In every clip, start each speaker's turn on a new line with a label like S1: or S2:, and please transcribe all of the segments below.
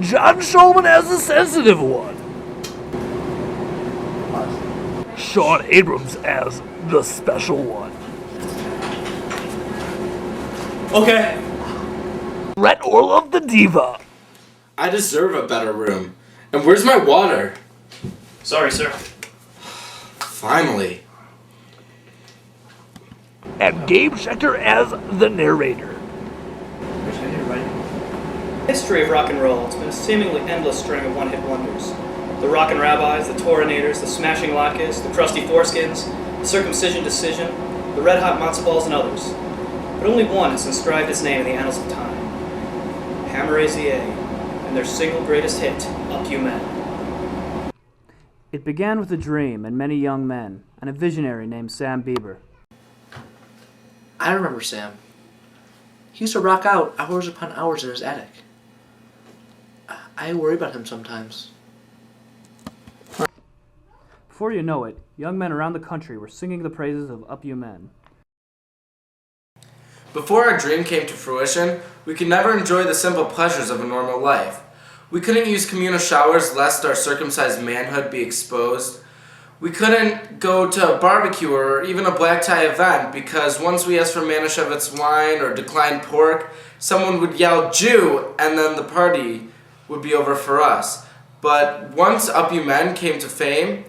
S1: John Shulman as the sensitive one. Sean Abrams as the special one.
S2: Okay.
S1: Brett Orlov the diva.
S3: I deserve a better room. And where's my water?
S2: Sorry, sir.
S3: Finally.
S1: And Gabe Schechter as the narrator.
S4: History of rock and roll. It's been a seemingly endless string of one-hit wonders. The Rockin' Rabbis, the Taurinators, the Smashing Latkes, the Crusty Foreskins, the Circumcision Decision, the Red Hot Matzo Balls, and others. But only one has inscribed its name in the annals of time. Hammer AZA, and their single greatest hit, Up You Men.
S5: It began with a dream and many young men, and a visionary named Sam Bieber.
S6: I remember Sam. He used to rock out hours upon hours in his attic. I worry about him sometimes.
S5: Before you know it, young men around the country were singing the praises of Up You Men.
S3: Before our dream came to fruition, we could never enjoy the simple pleasures of a normal life. We couldn't use communal showers lest our circumcised manhood be exposed. We couldn't go to a barbecue or even a black tie event because once we asked for Manischewitz wine or declined pork, someone would yell Jew and then the party would be over for us. But once Up You Men came to fame,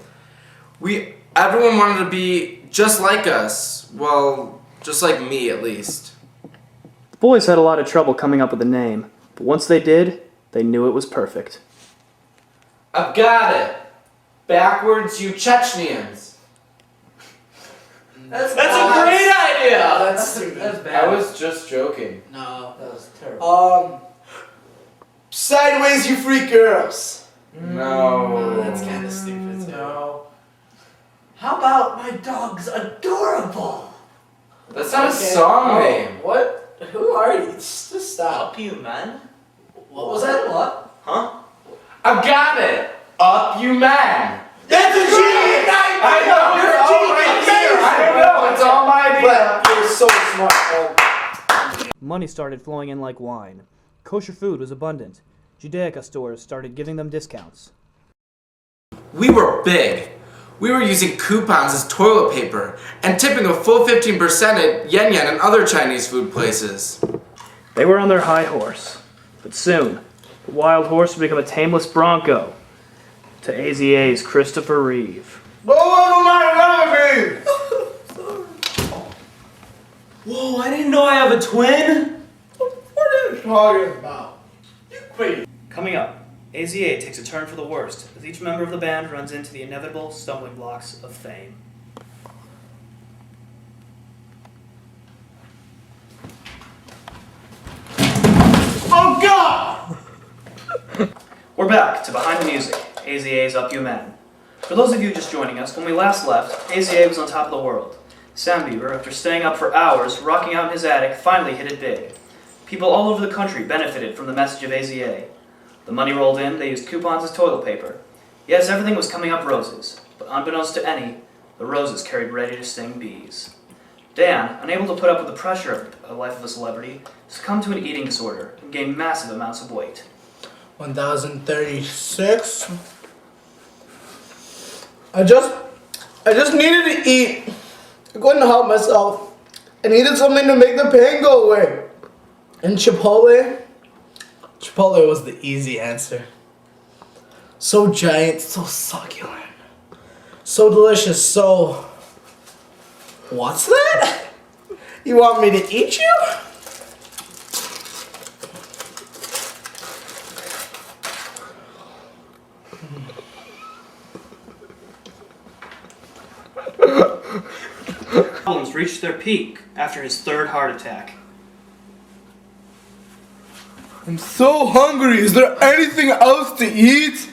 S3: everyone wanted to be just like us. Well, just like me at least.
S5: The boys had a lot of trouble coming up with a name, but once they did, they knew it was perfect.
S3: I've got it! Backwards, you Chechenians!
S2: That's a great idea!
S6: That's bad.
S3: I was just joking.
S6: No, that was terrible.
S7: Sideways, you freak girls.
S3: No.
S6: That's kind of stupid too.
S7: No. How about my dog's adorable?
S3: That's not a song name.
S7: What? Who are you? Just stop.
S6: Up You Men?
S7: What was that? What?
S3: Huh? I've got it! Up You Men!
S7: That's a genius!
S3: I know, you're all right here! I know, it's all my idea!
S7: But you're so smart.
S5: Money started flowing in like wine. Kosher food was abundant. Judaica stores started giving them discounts.
S3: We were big. We were using coupons as toilet paper and tipping a full 15% at Yen Yen and other Chinese food places.
S5: They were on their high horse, but soon, the wild horse would become a tameless bronco to AZA's Christopher Reeve.
S7: Go over my rubber.
S2: Whoa, I didn't know I have a twin!
S7: What are you talking about? You crazy.
S4: Coming up, AZA takes a turn for the worst as each member of the band runs into the inevitable stumbling blocks of fame.
S7: Oh God!
S4: We're back to Behind the Music, AZA's Up You Men. For those of you just joining us, when we last left, AZA was on top of the world. Sam Bieber, after staying up for hours, rocking out in his attic, finally hit it big. People all over the country benefited from the message of AZA. The money rolled in, they used coupons as toilet paper. Yes, everything was coming up roses, but unbeknownst to any, the roses carried ready to sting bees. Dan, unable to put up with the pressure of a life of a celebrity, succumbed to an eating disorder and gained massive amounts of weight.
S7: 1036. I just needed to eat. I couldn't help myself. I needed something to make the pain go away. And Chipotle was the easy answer. So giant, so succulent, so delicious, so... What's that? You want me to eat you?
S4: Problems reached their peak after his third heart attack.
S7: I'm so hungry. Is there anything else to eat?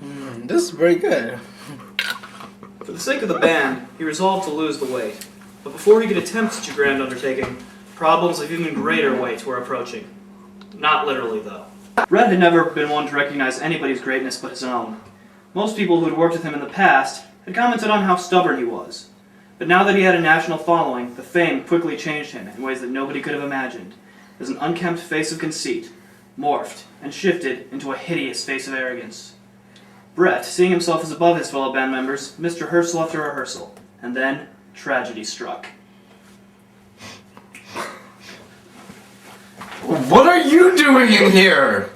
S7: This is very good.
S4: For the sake of the band, he resolved to lose the weight. But before he could attempt such a grand undertaking, problems of even greater weight were approaching. Not literally, though. Red had never been one to recognize anybody's greatness but his own. Most people who had worked with him in the past had commented on how stubborn he was. But now that he had a national following, the fame quickly changed him in ways that nobody could have imagined. as an unkempt face of conceit morphed and shifted into a hideous face of arrogance. Brett, seeing himself as above his fellow band members, missed rehearsal after rehearsal, and then tragedy struck.
S3: What are you doing in here?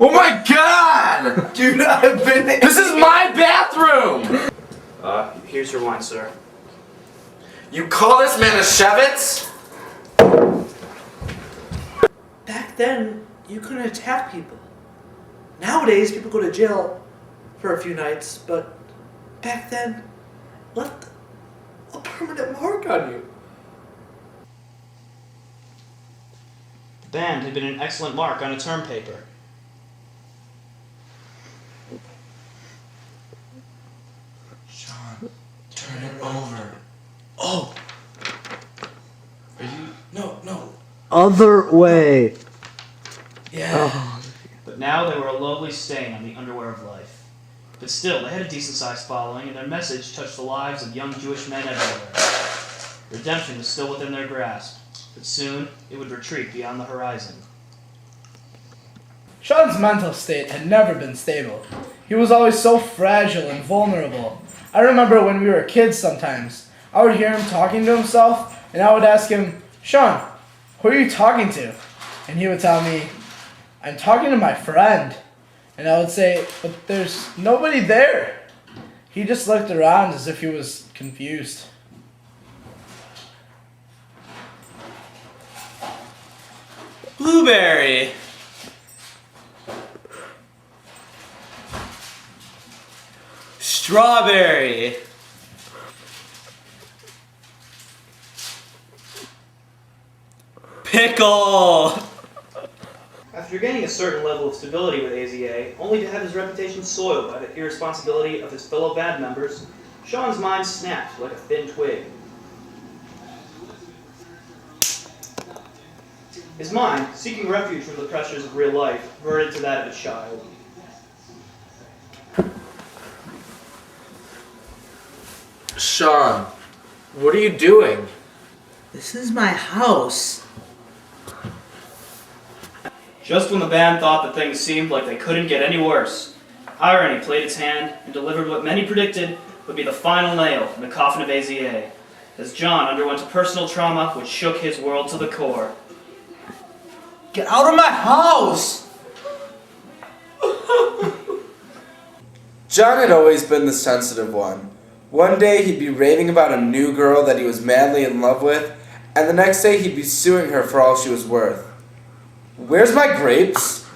S3: Oh my god!
S7: Dude, I've been.
S3: This is my bathroom!
S4: Here's your wine, sir.
S3: You call this Manischewitz?
S6: Back then, you couldn't attack people. Nowadays, people go to jail for a few nights, but back then, left a permanent mark on you.
S4: The band had been an excellent mark on a term paper.
S3: Sean, turn it over. Oh! Are you... No.
S5: Other way.
S3: Yeah.
S4: But now they were a lovely stain on the underwear of life. But still, they had a decent-sized following, and their message touched the lives of young Jewish men everywhere. Redemption was still within their grasp, but soon it would retreat beyond the horizon.
S7: Sean's mental state had never been stable. He was always so fragile and vulnerable. I remember when we were kids sometimes, I would hear him talking to himself, and I would ask him, "Sean, who are you talking to?" And he would tell me, "I'm talking to my friend." And I would say, "But there's nobody there." He just looked around as if he was confused.
S2: Blueberry. Strawberry. Pickle.
S4: After gaining a certain level of stability with AZA, only to have his reputation soiled by the irresponsibility of his fellow band members, Sean's mind snapped like a thin twig. His mind, seeking refuge from the pressures of real life, reverted to that of a child.
S3: Sean, what are you doing?
S6: This is my house.
S4: Just when the band thought that things seemed like they couldn't get any worse, irony played its hand and delivered what many predicted would be the final nail in the coffin of AZA, as John underwent a personal trauma which shook his world to the core.
S6: Get out of my house!
S3: John had always been the sensitive one. One day he'd be raving about a new girl that he was madly in love with, and the next day he'd be suing her for all she was worth. Where's my grapes?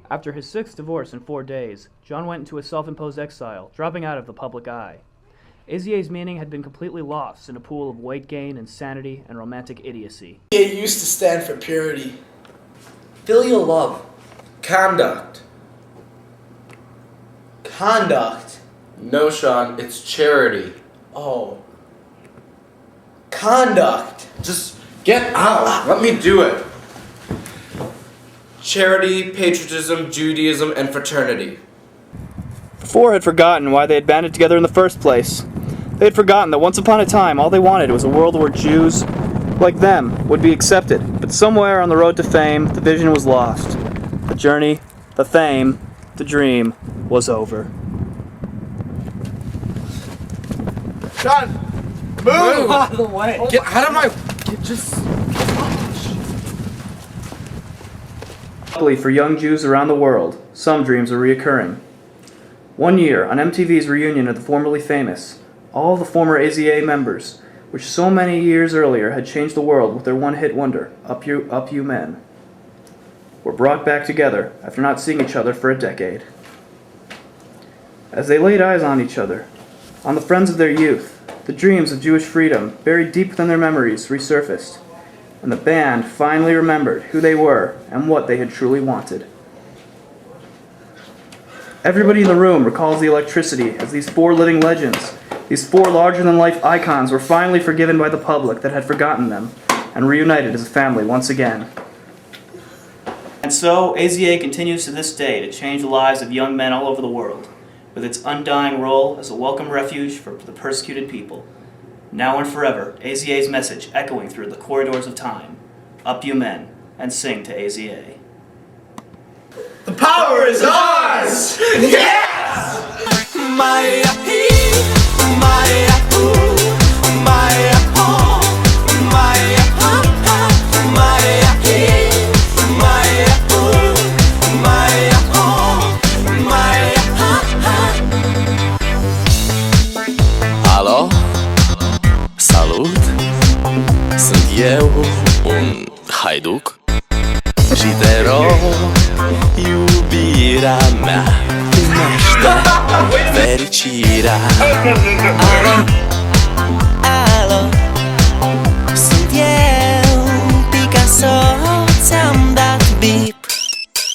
S5: After his sixth divorce in 4 days, John went into a self-imposed exile, dropping out of the public eye. AZA's meaning had been completely lost in a pool of weight gain, insanity, and romantic idiocy.
S7: It used to stand for purity.
S6: Filial love.
S3: Conduct.
S7: Conduct.
S3: No, Sean, it's charity.
S7: Oh. Conduct.
S3: Just get out. Let me do it. Charity, patriotism, Judaism, and fraternity.
S4: The four had forgotten why they had banded together in the first place. They had forgotten that once upon a time all they wanted was a world where Jews, like them, would be accepted. But somewhere on the road to fame, the vision was lost. The journey, the fame, the dream was over.
S7: Sean, move out of the way.
S3: Get out of my...
S4: Luckily for young Jews around the world, some dreams are reoccurring. One year, on MTV's reunion of the formerly famous, all the former AZA members, which so many years earlier had changed the world with their one-hit wonder, Up You Men, were brought back together after not seeing each other for a decade. As they laid eyes on each other, on the friends of their youth, the dreams of Jewish freedom, buried deep within their memories, resurfaced, and the band finally remembered who they were and what they had truly wanted. Everybody in the room recalls the electricity as these four living legends, these four larger-than-life icons, were finally forgiven by the public that had forgotten them and reunited as a family once again. And so, AZA continues to this day to change the lives of young men all over the world, with its undying role as a welcome refuge for the persecuted people. Now and forever, AZA's message echoing through the corridors of time. Up you men, and sing to AZA.
S7: The power is ours!
S8: Alo? Salut! Sunt eu, un haiduc și te rog, iubirea mea, primește fericirea. Alo? Alo? Sunt eu, Picasso.